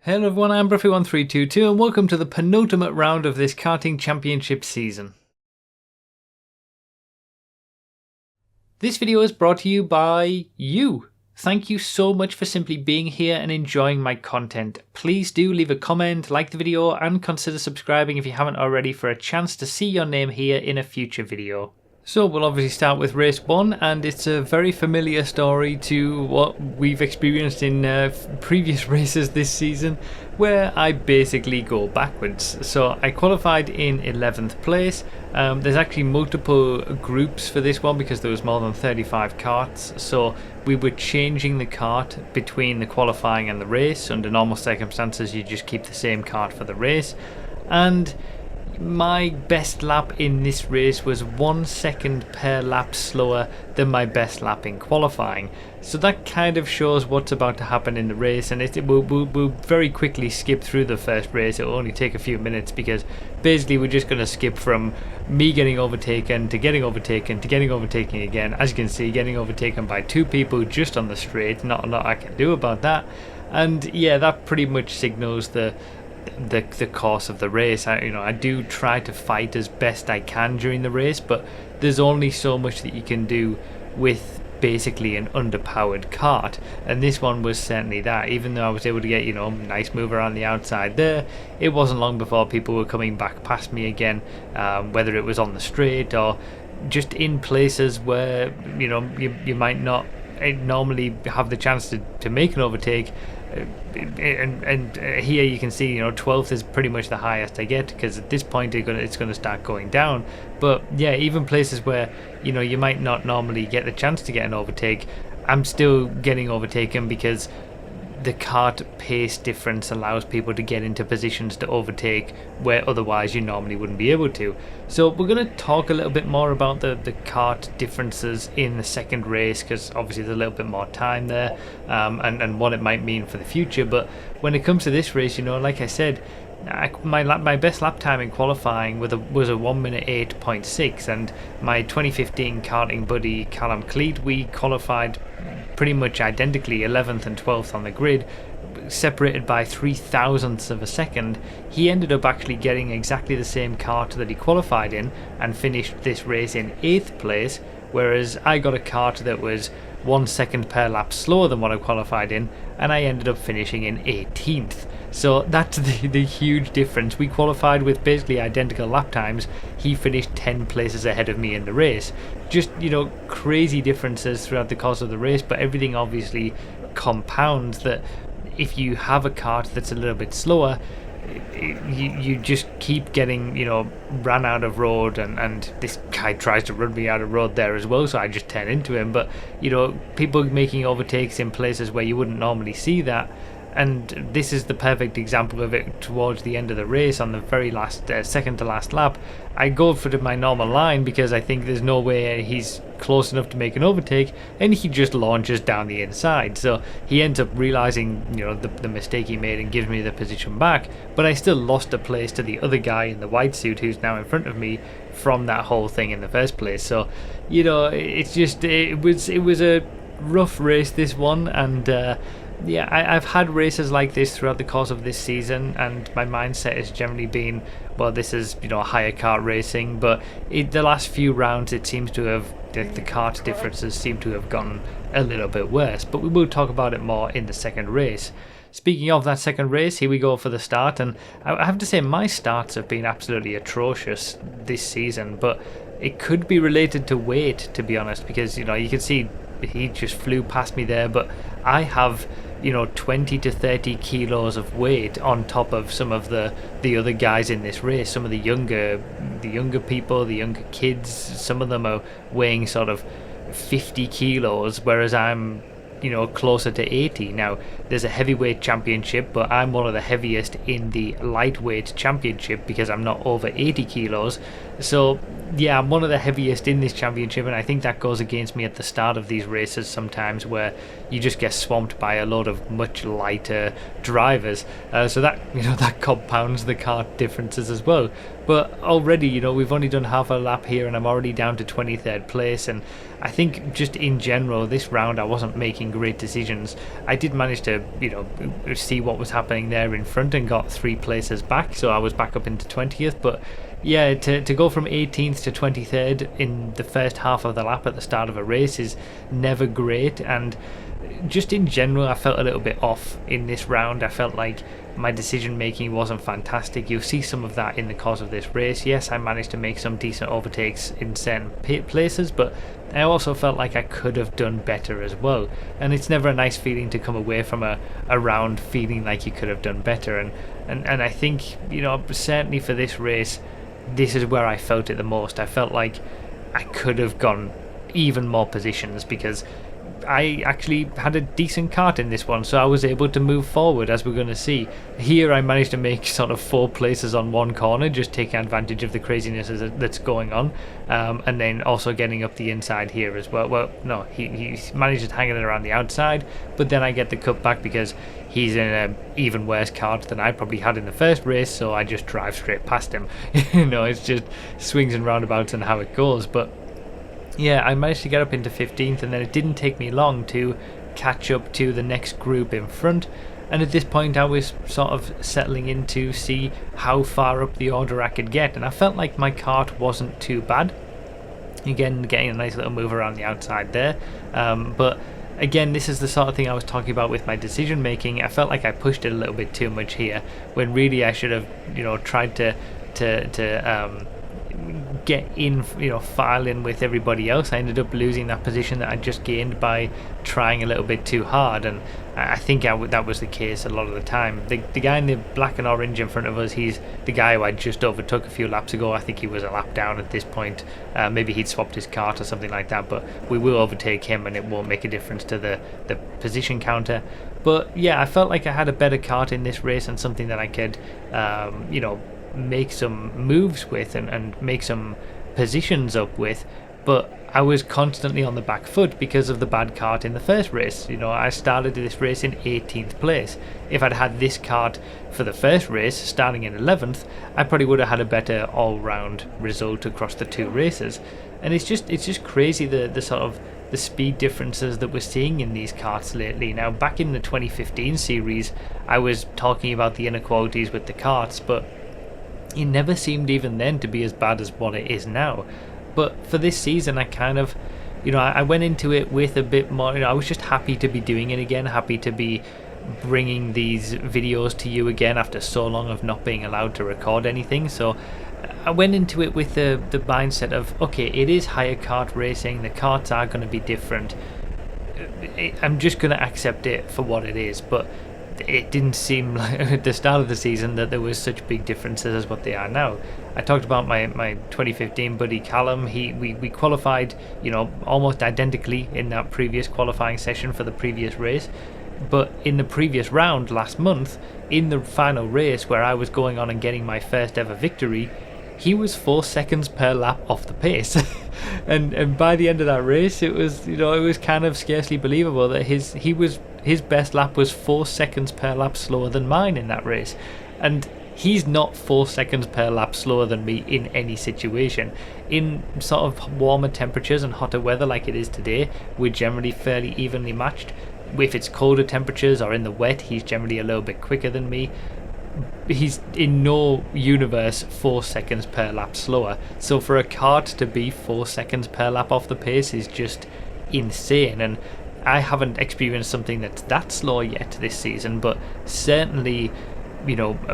Hello everyone, I'm Bruffy1322 and welcome to the penultimate round of this karting championship season. This video is brought to you by you. Thank you so much for simply being here and enjoying my content. Please do leave a comment, like the video and consider subscribing if you haven't already for a chance to see your name here in a future video. So we'll obviously start with race 1, and it's a very familiar story to what we've experienced in previous races this season, where I basically go backwards. So I qualified in 11th place. There's actually multiple groups for this one because there was more than 35 karts, so we were changing the kart between the qualifying and the race. Under normal circumstances you just keep the same kart for the race, and my best lap in this race was 1 second per lap slower than my best lap in qualifying. So that kind of shows what's about to happen in the race, and we'll very quickly skip through the first race. It will only take a few minutes because basically we're just going to skip from me getting overtaken to getting overtaken to getting overtaken again. As you can see, getting overtaken by 2 people just on the straight, not a lot I can do about that. And yeah, that pretty much signals the course of the race. I do try to fight as best I can during the race, but there's only so much that you can do with basically an underpowered kart, and this one was certainly that. Even though I was able to get nice move around the outside there, it wasn't long before people were coming back past me again, whether it was on the straight or just in places where you might not normally have the chance to make an overtake. And here you can see 12th is pretty much the highest I get, because at this point it's going to start going down. But yeah, even places where you might not normally get the chance to get an overtake, I'm still getting overtaken because the kart pace difference allows people to get into positions to overtake where otherwise you normally wouldn't be able to. So we're going to talk a little bit more about the kart differences in the second race, because obviously there's a little bit more time there, and what it might mean for the future. But when it comes to this race, like I said, my best lap time in qualifying was a 1 minute 8.6, and my 2015 karting buddy Callum Cleet, we qualified pretty much identically 11th and 12th on the grid, separated by 0.003 of a second. He ended up actually getting exactly the same kart that he qualified in and finished this race in 8th place, whereas I got a kart that was 1 second per lap slower than what I qualified in, and I ended up finishing in 18th. So that's the huge difference. We qualified with basically identical lap times. He finished 10 places ahead of me in the race. Just crazy differences throughout the course of the race, but everything obviously compounds that if you have a kart that's a little bit slower, you just keep getting ran out of road, and this guy tries to run me out of road there as well, so I just turn into him. But people making overtakes in places where you wouldn't normally see that, and this is the perfect example of it. Towards the end of the race, on the very last second to last lap, I go for my normal line because I think there's no way he's close enough to make an overtake, and he just launches down the inside. So he ends up realizing the mistake he made and gives me the position back, but I still lost a place to the other guy in the white suit who's now in front of me from that whole thing in the first place. So it's just it was a rough race, this one. And yeah, I've had races like this throughout the course of this season, and my mindset has generally been, well, this is higher kart racing. But the last few rounds, it seems to have the kart differences seem to have gotten a little bit worse. But we will talk about it more in the second race. Speaking of that second race, here we go for the start, and I have to say my starts have been absolutely atrocious this season. But it could be related to weight, to be honest, because you can see he just flew past me there, but I have 20 to 30 kilos of weight on top of some of the other guys in this race. Some of the younger people, the younger kids, some of them are weighing sort of 50 kilos, whereas I'm closer to 80. Now there's a heavyweight championship, but I'm one of the heaviest in the lightweight championship because I'm not over 80 kilos. So yeah, I'm one of the heaviest in this championship, and I think that goes against me at the start of these races sometimes, where you just get swamped by a load of much lighter drivers. So that, that compounds the kart differences as well. But already, we've only done half a lap here, and I'm already down to 23rd place. And I think just in general, this round I wasn't making great decisions. I did manage to, see what was happening there in front and got 3 places back, so I was back up into 20th. But yeah, to go from 18th to 23rd in the first half of the lap at the start of a race is never great. And just in general, I felt a little bit off in this round. I felt like my decision making wasn't fantastic. You'll see some of that in the course of this race. Yes, I managed to make some decent overtakes in certain places, but I also felt like I could have done better as well. And it's never a nice feeling to come away from a round feeling like you could have done better. And I think, certainly for this race, this is where I felt it the most. I felt like I could have gone even more positions, because I actually had a decent kart in this one, so I was able to move forward, as we're going to see. Here I managed to make sort of 4 places on one corner, just taking advantage of the craziness that's going on, and then also getting up the inside here as well. Well, no, he managed to hang it around the outside, but then I get the cut back because he's in an even worse kart than I probably had in the first race, so I just drive straight past him. It's just swings and roundabouts and how it goes. But yeah, I managed to get up into 15th, and then it didn't take me long to catch up to the next group in front. And at this point I was sort of settling in to see how far up the order I could get, and I felt like my kart wasn't too bad. Again, getting a nice little move around the outside there, but again, this is the sort of thing I was talking about with my decision making. I felt like I pushed it a little bit too much here, when really I should have tried to get in, file in with everybody else. I ended up losing that position that I just gained by trying a little bit too hard, and I think that was the case a lot of the time. The guy in the black and orange in front of us, he's the guy who I just overtook a few laps ago. I think he was a lap down at this point. Maybe he'd swapped his kart or something like that, but we will overtake him and it won't make a difference to the position counter. But yeah, I felt like I had a better kart in this race, and something that I could make some moves with and make some positions up with, but I was constantly on the back foot because of the bad kart in the first race. I started this race in 18th place. If I'd had this kart for the first race starting in 11th, I probably would have had a better all-round result across the 2 races. And it's just crazy the sort of the speed differences that we're seeing in these karts lately. Now, back in the 2015 series, I was talking about the inequalities with the karts, but it never seemed even then to be as bad as what it is now. But for this season, I kind of, I went into it with a bit more, I was just happy to be doing it again, happy to be bringing these videos to you again after so long of not being allowed to record anything. So I went into it with the mindset of, okay, it is higher kart racing, the karts are going to be different. I'm just going to accept it for what it is. But it didn't seem like at the start of the season that there was such big differences as what they are now. I talked about my 2015 buddy Callum. We qualified, almost identically in that previous qualifying session for the previous race. But in the previous round last month, in the final race where I was going on and getting my first ever victory, he was 4 seconds per lap off the pace. and by the end of that race, it was kind of scarcely believable that his best lap was 4 seconds per lap slower than mine in that race. And he's not 4 seconds per lap slower than me in any situation. In sort of warmer temperatures and hotter weather like it is today, we're generally fairly evenly matched. If it's colder temperatures or in the wet, he's generally a little bit quicker than me. He's in no universe 4 seconds per lap slower. So for a kart to be 4 seconds per lap off the pace is just insane. And I haven't experienced something that's that slow yet this season, but certainly,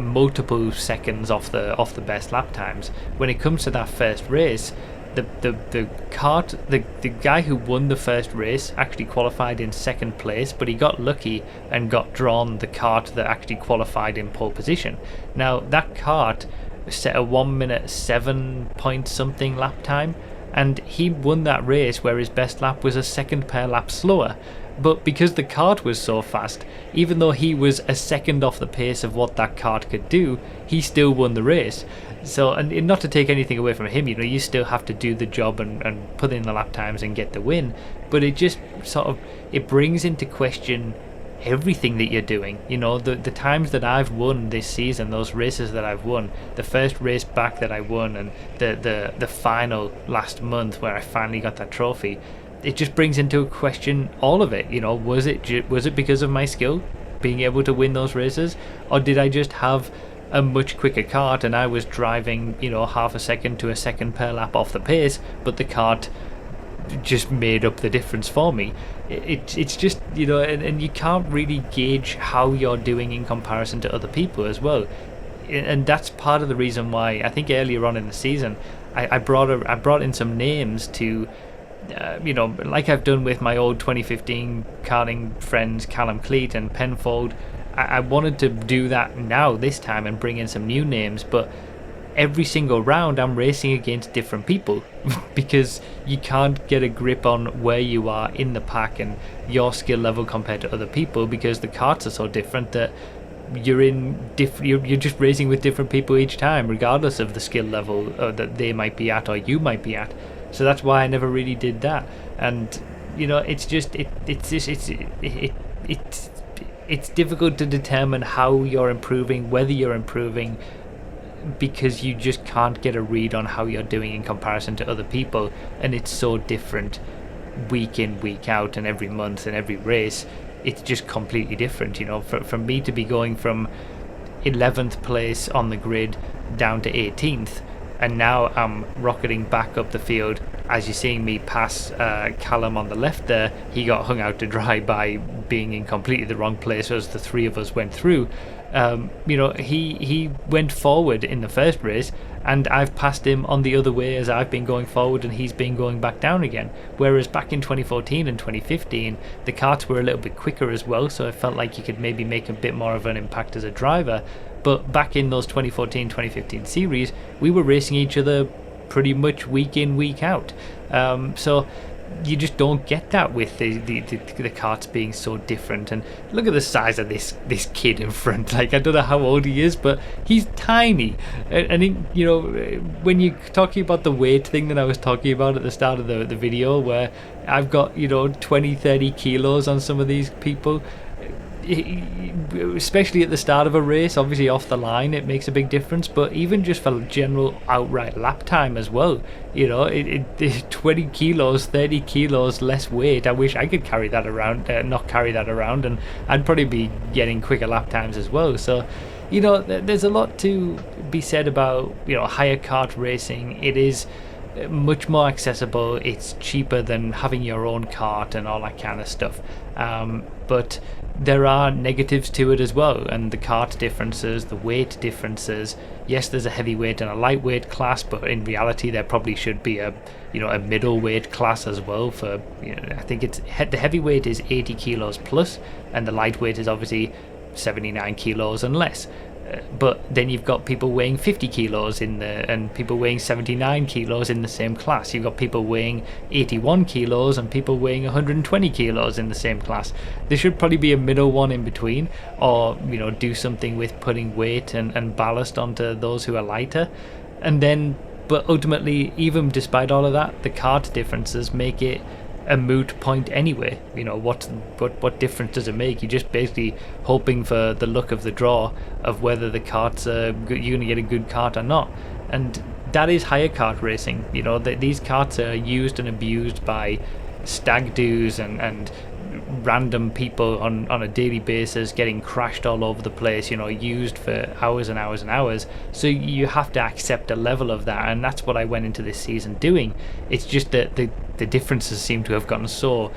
multiple seconds off the best lap times. When it comes to that first race, the guy who won the first race actually qualified in second place, but he got lucky and got drawn the kart that actually qualified in pole position. Now that kart set a 1 minute 7 point something lap time, and he won that race where his best lap was a second per lap slower. But because the kart was so fast, even though he was a second off the pace of what that kart could do, he still won the race. So, and not to take anything away from him, you still have to do the job and put in the lap times and get the win. But it just sort of, it brings into question everything that you're doing. The times that I've won this season, those races that I've won, the first race back that I won, and the final last month where I finally got that trophy, it just brings into question all of it. Was it because of my skill being able to win those races, or did I just have a much quicker kart and I was driving half a second to a second per lap off the pace, but the kart just made up the difference for me? It's just and you can't really gauge how you're doing in comparison to other people as well. And that's part of the reason why I think earlier on in the season I brought in some names to like I've done with my old 2015 karting friends Callum Cleat and Penfold. I wanted to do that now this time and bring in some new names, but every single round I'm racing against different people because you can't get a grip on where you are in the pack and your skill level compared to other people, because the karts are so different that you're just racing with different people each time, regardless of the skill level that they might be at or you might be at. So that's why I never really did that. And it's difficult to determine how you're improving, whether you're improving, because you just can't get a read on how you're doing in comparison to other people, and it's so different week in, week out, and every month and every race. It's just completely different. For me to be going from 11th place on the grid down to 18th, and now I'm rocketing back up the field. As you're seeing me pass Callum on the left there, he got hung out to dry by being in completely the wrong place as the three of us went through. He went forward in the first race, and I've passed him on the other way as I've been going forward and he's been going back down again. Whereas back in 2014 and 2015, the karts were a little bit quicker as well, so I felt like you could maybe make a bit more of an impact as a driver. But back in those 2014-2015 series, we were racing each other pretty much week in, week out. So you just don't get that with the karts being so different. And look at the size of this kid in front. Like, I don't know how old he is, but he's tiny. And when you're talking about the weight thing that I was talking about at the start of the video, where I've got 20-30 kilos on some of these people, especially at the start of a race, obviously off the line it makes a big difference, but even just for general outright lap time as well, 20 kilos, 30 kilos less weight, I wish I could carry that around, not carry that around, and I'd probably be getting quicker lap times as well. So there's a lot to be said about higher kart racing. It is much more accessible, it's cheaper than having your own kart and all that kind of stuff, but there are negatives to it as well, and the kart differences, the weight differences. Yes, there's a heavyweight and a lightweight class, but in reality there probably should be a middleweight class as well. For I think the heavyweight is 80 kilos plus, and the lightweight is obviously 79 kilos and less. But then you've got people weighing 50 kilos and people weighing 79 kilos in the same class. You've got people weighing 81 kilos and people weighing 120 kilos in the same class. There should probably be a middle one in between, or do something with putting weight and ballast onto those who are lighter. But ultimately, even despite all of that, the kart differences make it a moot point anyway. What difference does it make? You're just basically hoping for the luck of the draw of whether the karts you're going to get a good kart or not. And that is higher kart racing. These karts are used and abused by stag doos and random people on a daily basis, getting crashed all over the place, used for hours and hours and hours. So you have to accept a level of that, and that's what I went into this season doing. It's just that the differences seem to have gotten so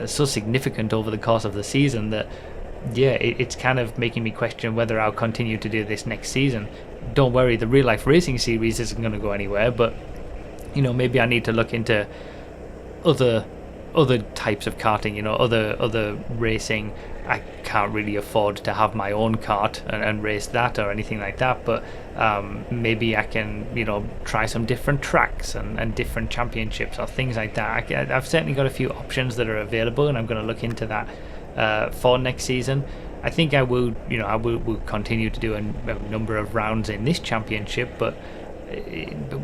significant over the course of the season that it's kind of making me question whether I'll continue to do this next season. Don't worry, the Real Life Racing series isn't going to go anywhere, but maybe I need to look into other types of karting, other racing, I can't really afford to have my own kart and race that or anything like that, but maybe I can, try some different tracks and different championships or things like that. I've certainly got a few options that are available, and I'm going to look into that for next season. I think I will continue to do a number of rounds in this championship, but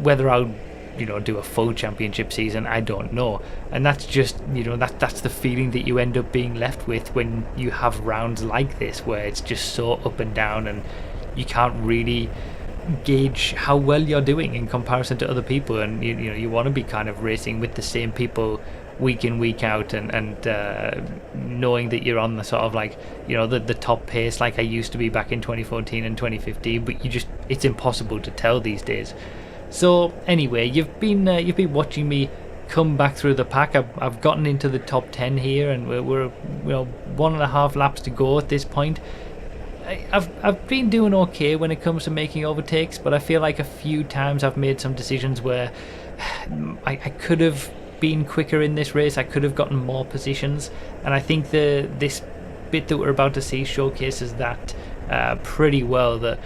whether I'll do a full championship season, I don't know. And that's just that's the feeling that you end up being left with when you have rounds like this, where it's just so up and down and you can't really gauge how well you're doing in comparison to other people. And you want to be kind of racing with the same people week in, week out, and knowing that you're on the sort of like the top pace like I used to be back in 2014 and 2015, but it's impossible to tell these days. So anyway, you've been watching me come back through the pack. I've gotten into the top 10 here, and we're 1.5 laps to go at this point. I've been doing okay when it comes to making overtakes, but I feel like a few times I've made some decisions where I could have been quicker in this race. I could have gotten more positions, and I think this bit that we're about to see showcases that pretty well. That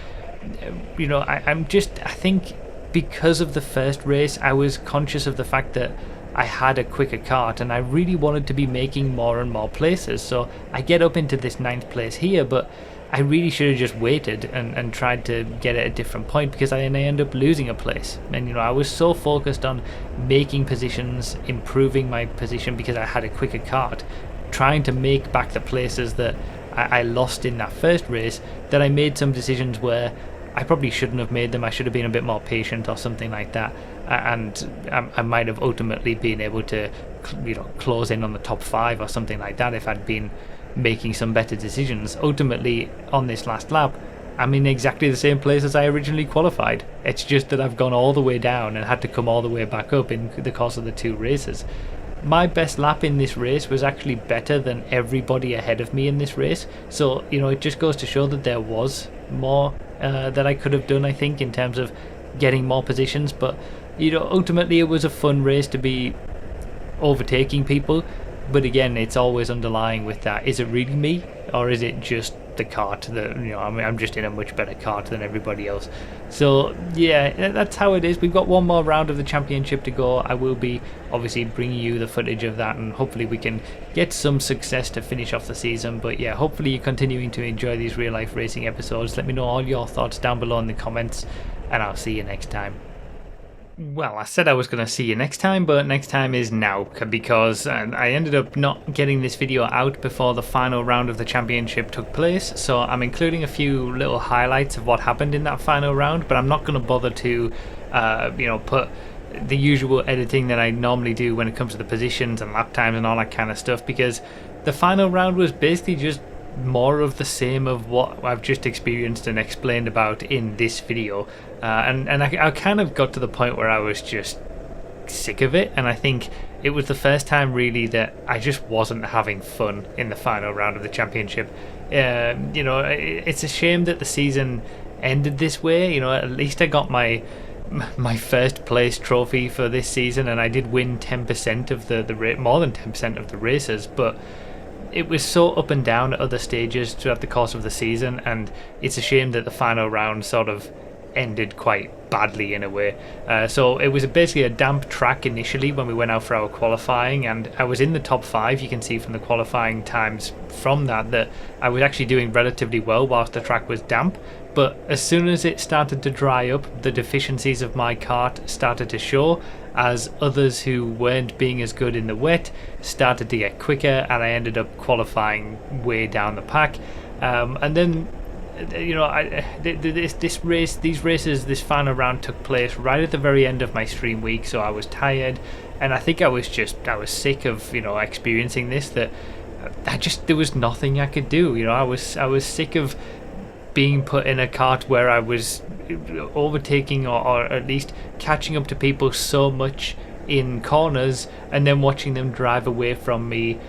I think because of the first race, I was conscious of the fact that I had a quicker kart, and I really wanted to be making more and more places. So I get up into this 9th place here, but I really should have just waited and tried to get at a different point, because I end up losing a place. And I was so focused on making positions, improving my position because I had a quicker kart, trying to make back the places that I lost in that first race, that I made some decisions where I probably shouldn't have made them. I should have been a bit more patient or something like that, and I might have ultimately been able to close in on the top 5 or something like that if I'd been making some better decisions. Ultimately, on this last lap, I'm in exactly the same place as I originally qualified. It's just that I've gone all the way down and had to come all the way back up in the course of the 2 races. My best lap in this race was actually better than everybody ahead of me in this race, so it just goes to show that there was more that I could have done, I think, in terms of getting more positions. But ultimately it was a fun race to be overtaking people, but again, it's always underlying with that, is it really me, or is it just the kart that I'm just in a much better kart than everybody else? So yeah, that's how it is. We've got one more round of the championship to go. I will be obviously bringing you the footage of that, and hopefully we can get some success to finish off the season. But yeah, hopefully you're continuing to enjoy these real life racing episodes. Let me know all your thoughts down below in the comments, and I'll see you next time. Well, I said I was going to see you next time, but next time is now, because I ended up not getting this video out before the final round of the championship took place, so I'm including a few little highlights of what happened in that final round, but I'm not going to bother to put the usual editing that I normally do when it comes to the positions and lap times and all that kind of stuff, because the final round was basically just more of the same of what I've just experienced and explained about in this video, and I kind of got to the point where I was just sick of it, and I think it was the first time really that I just wasn't having fun in the final round of the championship. It's a shame that the season ended this way. At least I got my first place trophy for this season, and I did win 10% of the more than 10% of the races, but it was so up and down at other stages throughout the course of the season, and it's a shame that the final round sort of ended quite badly in a way. So it was basically a damp track initially when we went out for our qualifying, and I was in the top 5. You can see from the qualifying times from that I was actually doing relatively well whilst the track was damp. But as soon as it started to dry up, the deficiencies of my kart started to show, as others who weren't being as good in the wet started to get quicker, and I ended up qualifying way down the pack. And then this final round took place right at the very end of my stream week, so I was tired, and I think I was sick of experiencing this, that there was nothing I could do. I was sick of being put in a kart where I was overtaking or at least catching up to people so much in corners, and then watching them drive away from me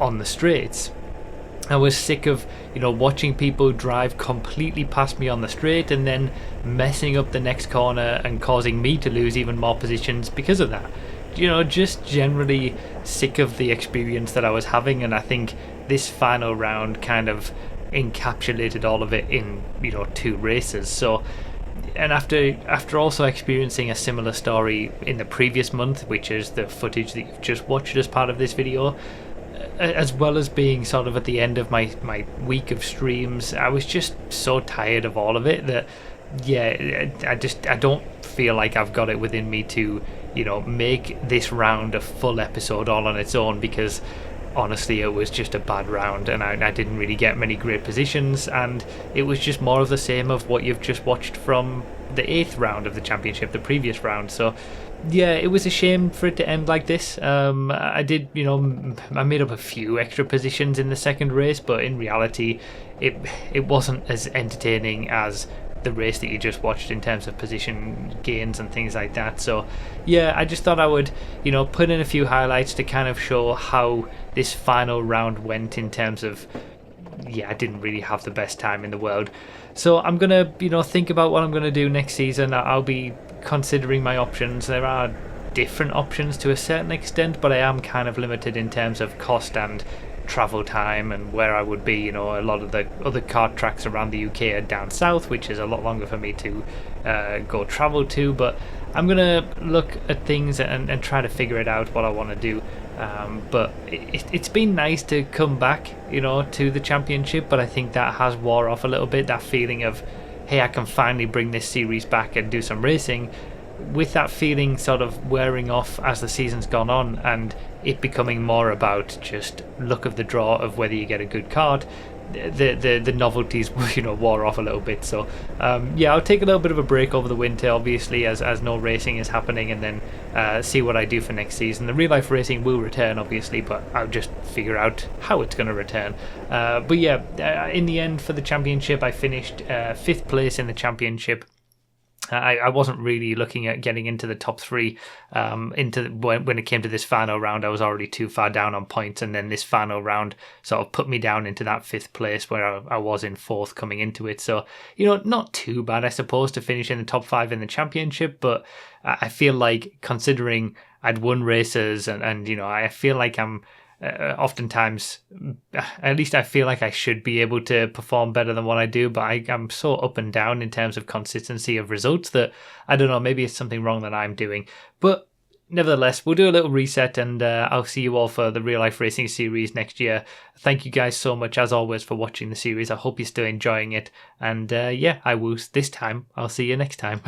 on the straights. I was sick of watching people drive completely past me on the straight and then messing up the next corner and causing me to lose even more positions because of that. Just generally sick of the experience that I was having, and I think this final round kind of encapsulated all of it in 2 races. So, and after also experiencing a similar story in the previous month, which is the footage that you've just watched as part of this video, as well as being sort of at the end of my week of streams, I was just so tired of all of it that I don't feel like I've got it within me to make this round a full episode all on its own, because honestly it was just a bad round and I didn't really get many great positions, and it was just more of the same of what you've just watched from the 8th round of the championship, the previous round. So yeah, it was a shame for it to end like this. I made up a few extra positions in the second race, but in reality it wasn't as entertaining as the race that you just watched in terms of position gains and things like that. So yeah, I just thought I would put in a few highlights to kind of show how this final round went in terms of I didn't really have the best time in the world. So I'm gonna think about what I'm gonna do next season. I'll be considering my options. There are different options to a certain extent, but I am kind of limited in terms of cost and travel time and where I would be. A lot of the other kart tracks around the UK are down south, which is a lot longer for me to go travel to, but I'm gonna look at things and try to figure it out what I want to do. But it's been nice to come back to the championship, but I think that has wore off a little bit, that feeling of, hey, I can finally bring this series back and do some racing, with that feeling sort of wearing off as the season's gone on, and it becoming more about just luck of the draw of whether you get a good card. The novelties wore off a little bit. So I'll take a little bit of a break over the winter, obviously, as no racing is happening, and then see what I do for next season. The real life racing will return, obviously, but I'll just figure out how it's going to return. But yeah, in the end, for the championship, I finished 5th place in the championship. I wasn't really looking at getting into the top 3 when it came to this final round. I was already too far down on points, and then this final round sort of put me down into that 5th place where I was in 4th coming into it. So not too bad, I suppose, to finish in the top 5 in the championship, but I feel like, considering I'd won races and I feel like I'm oftentimes, at least I feel like I should be able to perform better than what I do, but I'm so up and down in terms of consistency of results that I don't know, maybe it's something wrong that I'm doing. But nevertheless, we'll do a little reset, and I'll see you all for the Real Life Racing series next year. Thank you guys so much, as always, for watching the series. I hope you're still enjoying it, and I will this time. I'll see you next time.